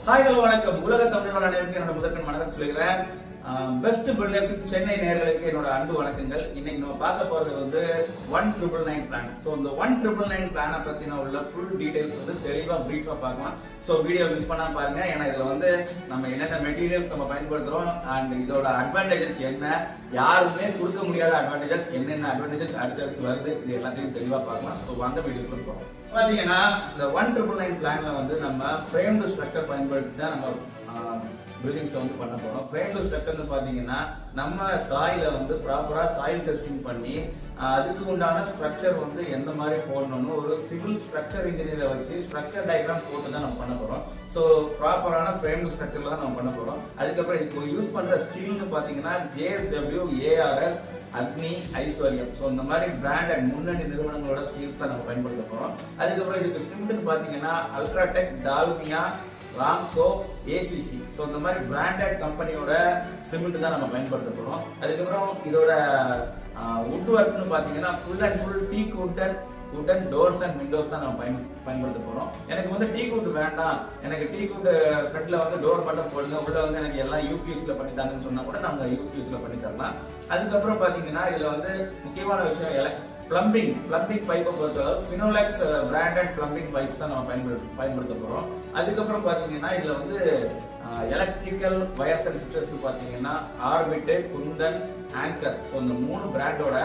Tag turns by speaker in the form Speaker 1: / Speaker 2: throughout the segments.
Speaker 1: Hi hello வணக்கம். உலக தமிழர்கள் அனைவருக்கும் என்னோட முதற்கண் வணக்கம் சொல்கிறேன். பெஸ்ட் பில்டர்ஸ் சென்னை நேயர்களுக்கு என்னோட அன்பு வணக்கங்கள். இன்னைக்கு நம்ம பார்க்க போறது வந்து 1999 பிளான். ஸோ இந்த 1999 பிளானை பத்தின உள்ள ஃபுல் டீடைல்ஸ் வந்து தெளிவா பிரீஃபா பார்க்கலாம். ஸோ வீடியோ மிஸ் பண்ணாம பாருங்க. ஏன்னா இதுல வந்து நம்ம என்னென்ன மெட்டீரியல்ஸ் நம்ம பயன்படுத்துறோம் அண்ட் இதோட அட்வான்டேஜஸ் என்ன, யாருமே கொடுக்க முடியாத அட்வான்டேஜஸ் என்னென்ன அட்வான்டேஜஸ் அடுத்தடுத்து வருது, இது எல்லாத்தையும் தெளிவா பார்க்கலாம். ஸோ அந்த வீடியோக்குள்ள போறோம். பாத்தீங்கன்னா இந்த 1999 பிளான்ல வந்து நம்ம ஃப்ரேம்டு ஸ்ட்ரக்சர் பயன்படுத்தி தான் நம்ம பில்டிங்ஸ் வந்து பண்ண போறோம். ஃப்ரேம்டு ஸ்ட்ரக்சர்னு பாத்தீங்கன்னா நம்ம சாயில வந்து ப்ராப்பரா சாயில் டெஸ்டிங் பண்ணி அதுக்கு உண்டான ஸ்ட்ரக்சர் வந்து எந்த மாதிரி போடணும்னு ஒரு சிவில் ஸ்ட்ரக்சர் இன்ஜினியரை வச்சு ஸ்ட்ரக்சர் டயக்ராம் போட்டு தான் நம்ம பண்ண போறோம். ஸோ ப்ராப்பரான ஃப்ரேம்டு ஸ்ட்ரக்சர்ல தான் நம்ம பண்ண போறோம். அதுக்கப்புறம் இதுக்கு யூஸ் பண்ற ஸ்டீல்னு பாத்தீங்கன்னா JSW, ARS, அக்னி, ஐஸ்வர்யம். ஸோ இந்த மாதிரி பிராண்ட் அண்ட் முன்னணி நிறுவனங்களோட ஸ்டீல்ஸ் தான் நம்ம பயன்படுத்த போறோம். அதுக்கப்புறம் இதுக்கு சிமெண்ட் பாத்தீங்கன்னா UltraTech, Dalmia, Ramco, ACC. So இந்த மாதிரி பிராண்டட் கம்பெனியோட சிமெண்ட் தான் நம்ம பயன்படுத்த போறோம். அதுக்கப்புறம் இதோட வுட் ஒர்க்னு பாத்தீங்கன்னா ஃபுல் அண்ட் ஃபுல் டீக் வுடன் டோர்ஸ் அண்ட் விண்டோஸ் தான் நம்ம பயன்படுத்த போறோம். எனக்கு வந்து டீக் வுட் வேண்டாம், எனக்கு டீக் வுட் ஃப்ரண்ட்ல வந்து டோர் மட்டும் போடுங்க, உள்ள வந்து எனக்கு எல்லாம் யூபிஎஸ்ல பண்ணி தாங்கன்னு சொன்னா கூட நம்ம யூபிஎஸ்ல பண்ணி தரலாம். அதுக்கப்புறம் பாத்தீங்கன்னா இதுல வந்து முக்கியமான விஷயம் பிளம்பிங் பைப்பை பொறுத்தளவு ஃபினோலெக்ஸ் பிராண்டட் பிளம்பிங் பைப்ஸ் தான் நம்ம பயன்படுத்த போறோம். அதுக்கப்புறம் பாத்தீங்கன்னா இதுல வந்து எலக்ட்ரிக்கல் வயர்ஸ் அண்ட் சுவிட்சஸ் பாத்தீங்கன்னா ஆர்பிட், குந்தன், ஆங்கர். ஸோ இந்த 3 பிராண்டோட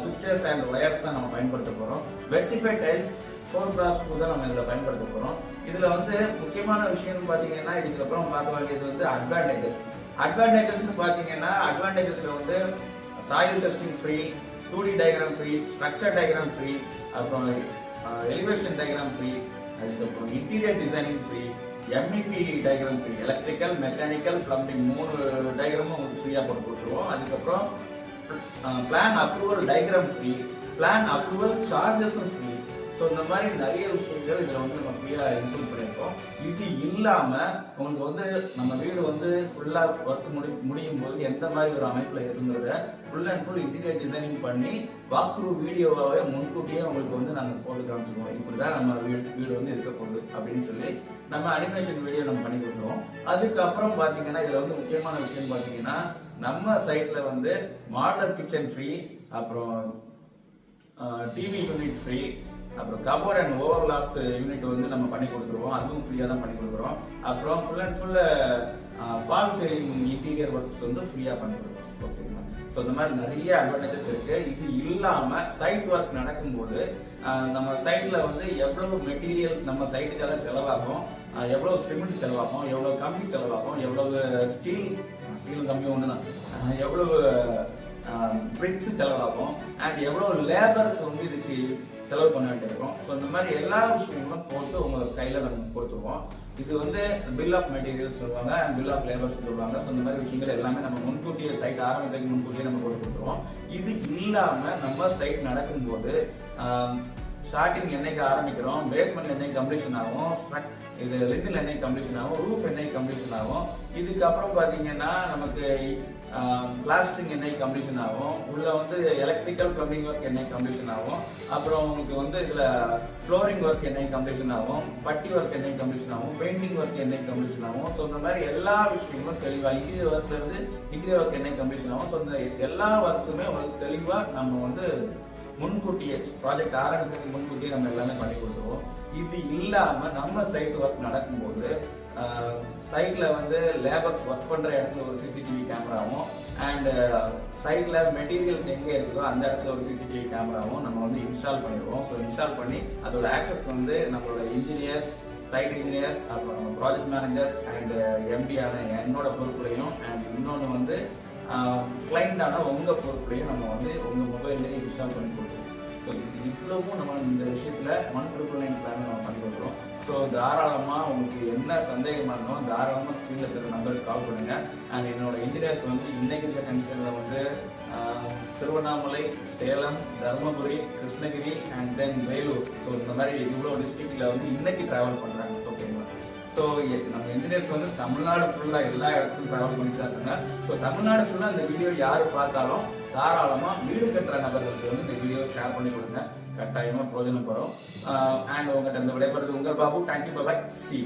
Speaker 1: சுவிட்சஸ் அண்ட் வயர்ஸ் தான் நம்ம பயன்படுத்த போறோம். வெர்டிஃபை டைல்ஸ் 4x2 தான் நம்ம இதுல பயன்படுத்த போறோம். இதுல வந்து முக்கியமான விஷயம் பாத்தீங்கன்னா இதுக்கப்புறம் பார்க்க வேண்டியது வந்து அட்வான்டேஜஸ்னு பாத்தீங்கன்னா அட்வான்டேஜஸ்ல வந்து soil testing free, 2D diagram free, structure diagram free, அப்புறம் எலிவேஷன் டயக்ராம் ஃப்ரீ, அதுக்கப்புறம் interior designing free, MEP diagram free, electrical, mechanical, plumbing 3 டயக்ராமும் உங்களுக்கு ஃப்ரீயா போட்டு கொடுத்துருவோம். அதுக்கப்புறம் plan approval diagram free, plan approval சார்ஜஸும் ஃப்ரீ. ஸோ இந்த மாதிரி நிறைய விஷயங்கள் இதில் வந்து நம்ம ஃப்ரீயா இன்க்ளூட் பண்ணியிருக்கோம். இது இல்லாம உங்களுக்கு வந்து நம்ம வீடு வந்து ஃபுல்லா ஒர்க் முடியும் போது எந்த மாதிரி ஒரு அமைப்புல இருக்குங்கிறத full and full interior designing பண்ணி வாக் த்ரூ வீடியோவாவே முன்கூட்டியே உங்களுக்கு வந்து நாங்கள் போட்டு காமிச்சிருவோம். இப்படிதான் நம்ம வீடு வந்து இருக்க போகுது அப்படின்னு சொல்லி நம்ம அனிமேஷன் வீடியோ நம்ம பண்ணி கொடுத்துருவோம். அதுக்கப்புறம் பாத்தீங்கன்னா இதுல வந்து முக்கியமான விஷயம் பாத்தீங்கன்னா நம்ம சைட்ல வந்து மாடலர் கிச்சன் ஃப்ரீ, அப்புறம் டிவி யூனிட் ஃப்ரீ, அப்புறம் கபோர்ட் அண்ட் ஓவர்லாஃப்ட் யூனிட் வந்து நம்ம பண்ணி கொடுத்துருவோம். அதுவும் ஃப்ரீயா தான் பண்ணி கொடுக்குறோம். அப்புறம் full and full fall ceiling interior works வந்து ஃப்ரீயா பண்ணி கொடுக்குறோம். ஓகேங்களா? ஸோ இந்த மாதிரி நிறைய அட்வான்டேஜஸ் இருக்கு. இது இல்லாம சைட் ஒர்க் நடக்கும்போது நம்ம சைட்ல வந்து எவ்வளவு மெட்டீரியல்ஸ் நம்ம சைட்டுக்காக செலவாகும், எவ்வளவு சிமெண்ட் செலவாகும், எவ்வளவு கம்பி செலவாகும், எவ்வளவு ஸ்டீலும் கம்பியும் ஒண்ணுதான், எவ்வளவு பிரிக்ஸ் செலவாகும் அண்ட் எவ்வளவு லேபர்ஸ் வந்து இதுக்கு செலவு பண்ண வேண்டியிருக்கும். ஸோ இந்த மாதிரி எல்லா விஷயங்களும் போட்டு உங்க கையில நம்ம கொடுத்துருவோம். இது வந்து பில் ஆஃப் மெட்டீரியல்ஸ் சொல்லுவாங்க அண்ட் பில் ஆஃப் லேபர்ஸ் சொல்லுவாங்க. ஸோ இந்த மாதிரி விஷயங்கள் எல்லாமே நம்ம முன்கூட்டியே சைட் ஆரம்பிக்கிறதுக்கு முன்கூட்டியே நம்ம போட்டு கொடுத்துருவோம். இது இல்லாம நம்ம சைட் நடக்கும்போது ஸ்டார்டிங் என்னைக்கு ஆரம்பிக்கிறோம், பேஸ்மெண்ட் என்னைக்கு கம்ப்ளீஷன் ஆகும், இது லிட்டில் என்னைக்கு கம்ப்ளீஷன் ஆகும், ரூஃப் என்னைக்கு கம்ப்ளீஷன் ஆகும், இதுக்கப்புறம் பாத்தீங்கன்னா நமக்கு பிளாஸ்டிங் என்னைக்கு கம்ப்ளீஷன் ஆகும், உள்ள வந்து எலக்ட்ரிக்கல் பிளம்பிங் ஒர்க் என்னைக்கு கம்ப்ளீஷன் ஆகும், அப்புறம் உங்களுக்கு வந்து இதுல ஃப்ளோரிங் ஒர்க் என்னைக்கு கம்ப்ளீஷன் ஆகும், பட்டி ஒர்க் என்னைக்கு கம்ப்ளீஷன் ஆகும், பெயிண்டிங் ஒர்க் என்னைக்கு கம்ப்ளீஷன் ஆகும். ஸோ இந்த மாதிரி எல்லா விஷயங்களும் தெளிவா இன்டீரியர் ஒர்க்ல இருந்து இன்டீரியர் ஒர்க் என்னைக்கு கம்ப்ளீஷன் ஆகும். ஸோ இந்த எல்லா ஒர்க்ஸுமே உங்களுக்கு தெளிவா நம்ம வந்து முன்கூட்டியே ப்ராஜெக்ட் ஆரம்பிக்கிறதுக்கு முன்கூட்டியே நம்ம எல்லாமே பண்ணி கொடுத்துருவோம். இது இல்லாம நம்ம சைட் ஒர்க் நடக்கும்போது சைட்ல வந்து லேபர்ஸ் ஒர்க் பண்ற இடத்துல ஒரு சிசிடிவி கேமராவும் அண்ட் சைட்ல மெட்டீரியல்ஸ் எங்க இருக்குதோ அந்த இடத்துல ஒரு சிசிடிவி கேமராவும் நம்ம வந்து இன்ஸ்டால் பண்ணிடுவோம். ஸோ இன்ஸ்டால் பண்ணி அதோட ஆக்சஸ் வந்து நம்மளோட இன்ஜினியர்ஸ், சைட் இன்ஜினியர்ஸ், அப்புறம் ப்ராஜெக்ட் மேனேஜர்ஸ் அண்ட் MD-ஆன என்னோட பொறுப்புலையும் அண்ட் இன்னொன்று வந்து கிளைண்டான உங்க பொறுப்புலையும் நம்ம வந்து உங்க மொபைல்லேயே இன்ஸ்டால் பண்ணி கொடுத்துருவோம். ஸோ இவ்வளவும் நம்ம இந்த விஷயத்துல 1999 பிளான் நம்ம பண்ணி கொடுக்குறோம். ஸோ தாராளமா உங்களுக்கு என்ன சந்தேகமா இருந்தாலும் தாராளமா ஸ்க்ரீன்ல இருக்கிற நம்பருக்கு கால் பண்ணுங்க. அண்ட் என்னோட இன்ஜினியர்ஸ் வந்து இன்னைக்கு இருக்கிற கண்டிஷன்ல வந்து Tiruvannamalai, Salem, Dharmapuri, Krishnagiri and then Vellore. So இந்த மாதிரி இவ்வளோ டிஸ்ட்ரிக்ட்ல வந்து இன்னைக்கு டிராவல் பண்றாங்க. ஓகேங்களா? ஸோ நம்ம இன்ஜினியர்ஸ் வந்து தமிழ்நாடு ஃபுல்லா எல்லா இடத்துக்கும் டிராவல் பண்ணிட்டு தான் இருக்காங்க. ஸோ தமிழ்நாடு ஃபுல்லா இந்த வீடியோ யாரு பார்த்தாலும் தாராளமா வீடு கட்டுற நபர்களுக்கு வந்து இந்த வீடியோ ஷேர் பண்ணி கொடுங்க. கட்டாயமா பிரயோஜனப்படும். அண்ட் உங்கள்கிட்ட இந்த விடைபெறுவது உங்கள் பாபு. Thank you, by, C.